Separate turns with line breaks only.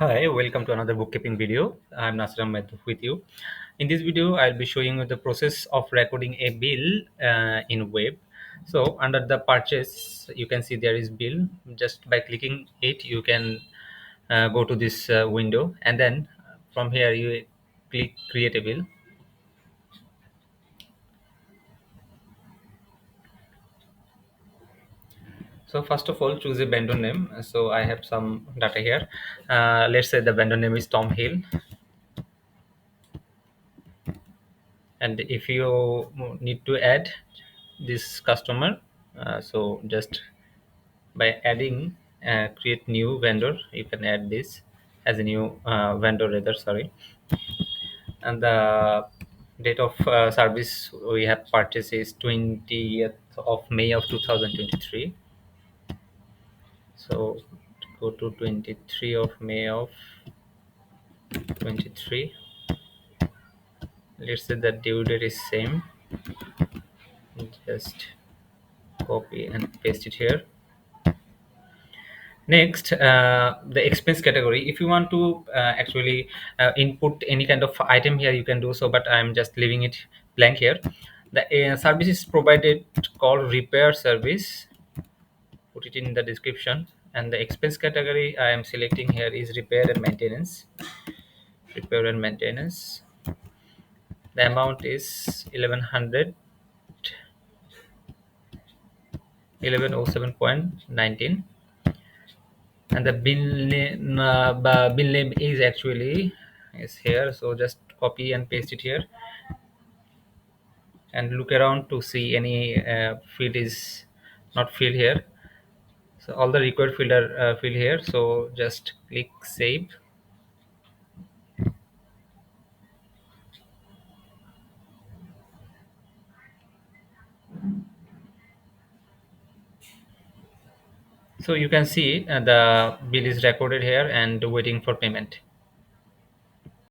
Hi, welcome to another bookkeeping video. I'm Nasir Ahmed with you. In this video, I'll be showing you the process of recording a bill in web. So under the purchase, you can see there is bill. Just by clicking it, you can go to this window, and then from here you click create a bill. So first of all, choose a vendor name. So I have some data here. Let's say the vendor name is Tom Hill, and if you need to add this customer, so just by adding create new vendor, you can add this as a new vendor rather, sorry. And the date of service we have purchased is 20th of May of 2023. So go to 23 of May of 23. Let's say the due date is same. Just copy and paste it here. Next, the expense category. If you want to actually input any kind of item here, you can do so, but I'm just leaving it blank here. The service is provided called repair service. Put it in the description. And the expense category I am selecting here is repair and maintenance. Repair and maintenance. The amount is 1107.19, and the bill name is actually is here. So just copy and paste it here, and look around to see any field is not filled here. So all the required field are filled here, so just click save. So you can see the bill is recorded here and waiting for payment.